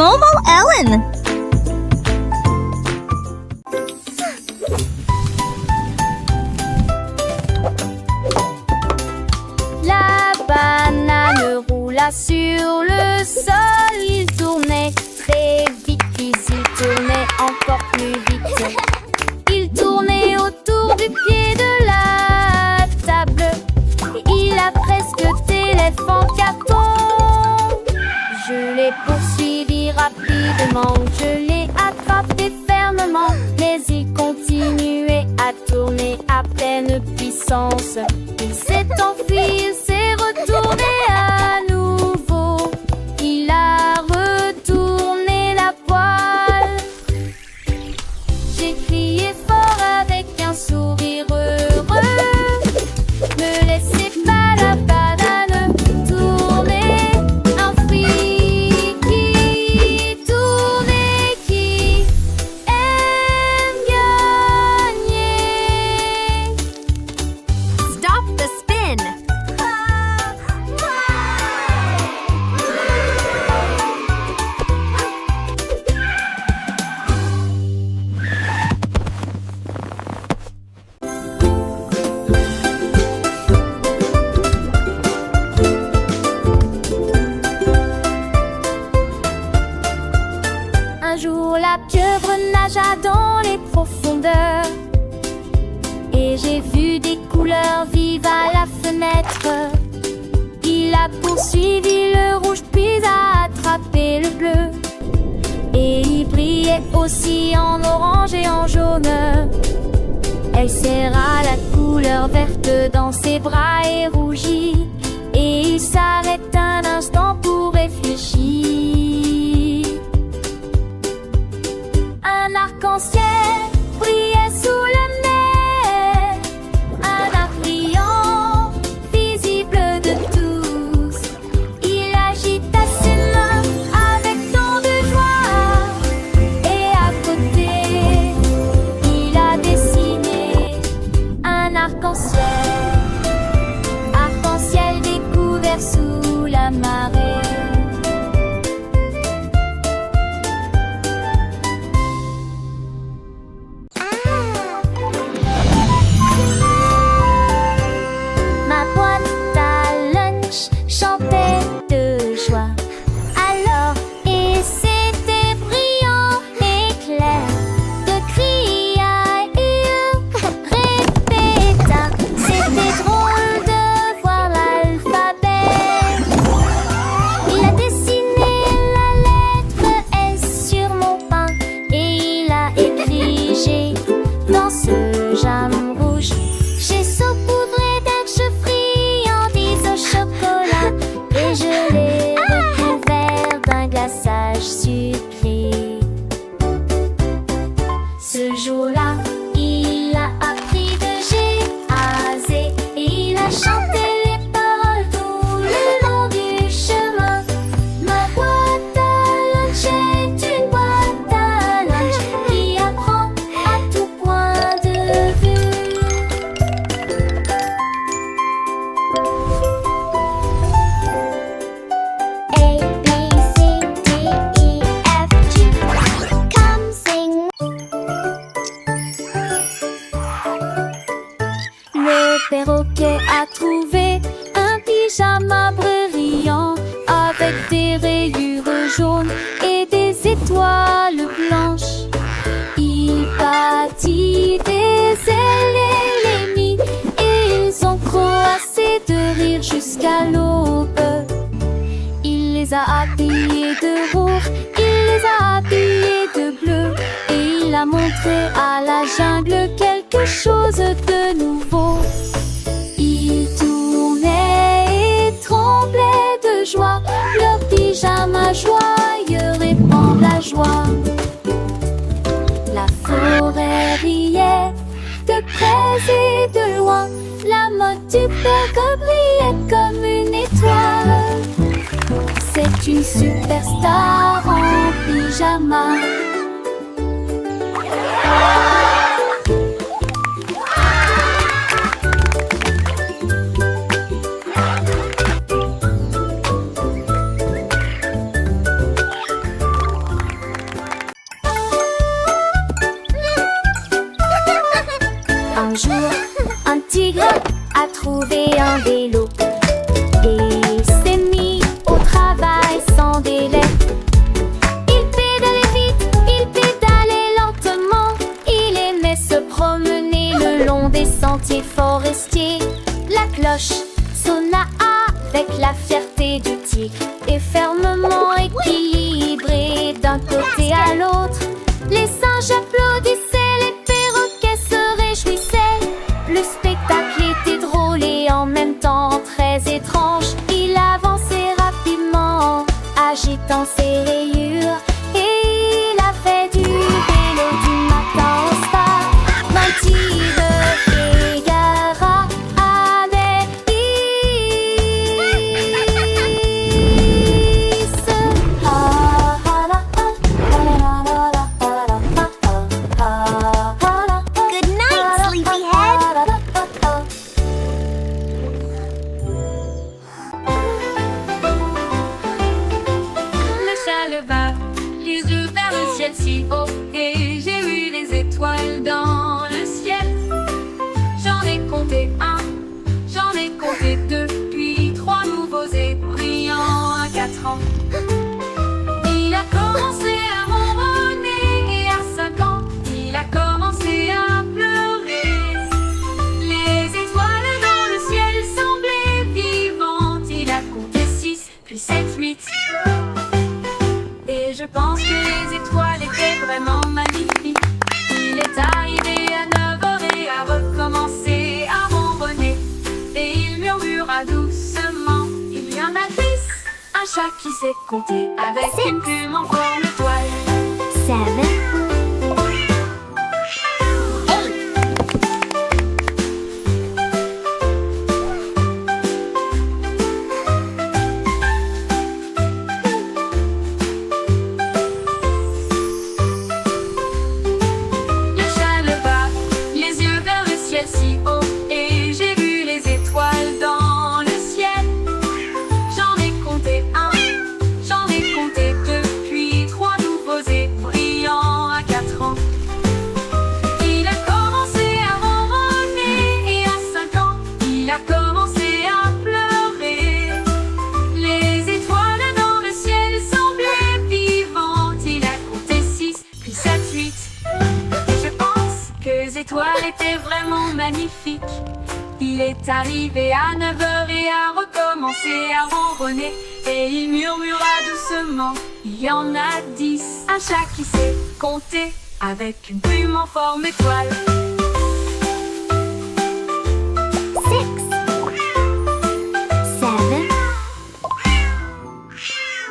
Momo Ellen. La banane roula sur le sol. Il tournait très vite, puis il tournait encore plus vite. Il tournait autour du pied de la table. Il a presque téléphone carton. Je l'ai poursuivi rapidement, je l'ai attrapé fermement, mais il continuait à tourner à pleine puissance. Il s'est enfui, il s'est retourné à nouveau. Il a retourné la poêle. J'ai crié fort avec un sourire heureux. Ne laissez pas la banane tourner. Un fruit qui tourne et qui aime gagner. Stop the spin. Un jour la pieuvre nagea dans les profondeurs et j'ai vu des couleurs vives à la fenêtre. Il a poursuivi le rouge puis a attrapé le bleu et il brillait aussi en orange et en jaune. Elle serra la couleur verte dans ses bras et rougit et il s'arrête un instant pour réfléchir. Un arc-en-ciel brillait sous la mer, un arc brillant, visible de tous. Il agita ses mains avec tant de joie, et à côté, il a dessiné un arc-en-ciel, arc-en-ciel découvert sous la marée. Ma boîte à lunch chantait de joie. Alors, et c'était brillant et clair, de cria-il répéta. C'était drôle de voir l'alphabet. Il a dessiné la lettre S sur mon pain et il a écrit G dans ce jam rouge. J'ai saupoudré d'arche friandise au chocolat et je l'ai recouvert d'un glaçage sucré. Ce jour-là, il a appris de G à Z et il a chanté les paroles tout le long du chemin. Ma boîte à lunch est une boîte à lunch qui apprend à tout point de vue. A, B, C, D, E, F, G. Come sing. Le perroquet a trouvé un pyjama brillant avec des rayures jaunes et des étoiles blanches. Il bâtit des ailes et les mit et ils ont croassé de rire jusqu'à l'aube. Il les a habillés de rouge, il les a habillés de bleu et il a montré à la jungle quelque chose de nouveau. Ils tournaient et tremblaient de joie, leur pyjama joyeux répand la joie. La forêt riait de près et de loin, la mode du perroquet brillait comme une étoile. C'est une superstar en pyjama. vélo et s'est mis au travail sans délai. Il pédalait vite, il pédalait lentement. Il aimait se promener le long des sentiers forestiers. La cloche sonna avec la fierté du tigre et fermement équilibré d'un côté à l'autre. Les singes applaudissaient, les perroquets se réjouissaient. Le spectacle était drôle et en même temps très étrange. Il avançait rapidement, agitant ses rayures, et il a fait du vélo du matin au soir. D'un tigre égara avec Good night, sleepyhead. Le chat leva les yeux vers le ciel si haut et j'ai vu les étoiles dans le ciel. J'en ai compté un, j'en ai compté deux, puis trois nouveaux et brillants à 4 ans. Il a commencé à ronronner et à 5 ans, il a commencé à pleurer. Les étoiles dans le ciel semblaient vivantes. Il a compté 6, puis 7, 8. Et je pense que les étoiles étaient vraiment magnifiques. Il est arrivé à 9 heures et a recommencé à ronronner. Et il murmura doucement: il y en a 10. Un chat qui sait compter avec une plume en forme d'étoile. 7, 8. Le chat leva les yeux vers le ciel si haut et j'ai vu les étoiles dans le ciel. J'en ai compté un, j'en ai compté deux, puis trois nouveaux et brillants à 4 ans. Il a commencé à ronronner et à 5 ans, il a commencé à pleurer. Les étoiles dans le ciel semblaient vivantes. Il a compté 6, puis 7, 8. Et je pense que les étoiles étaient vraiment magnifiques. Il est arrivé à 9 heures et a recommencé à ronronner. Et il murmura doucement: il y en a 10. Un chat qui sait compter avec une plume en forme d'étoile.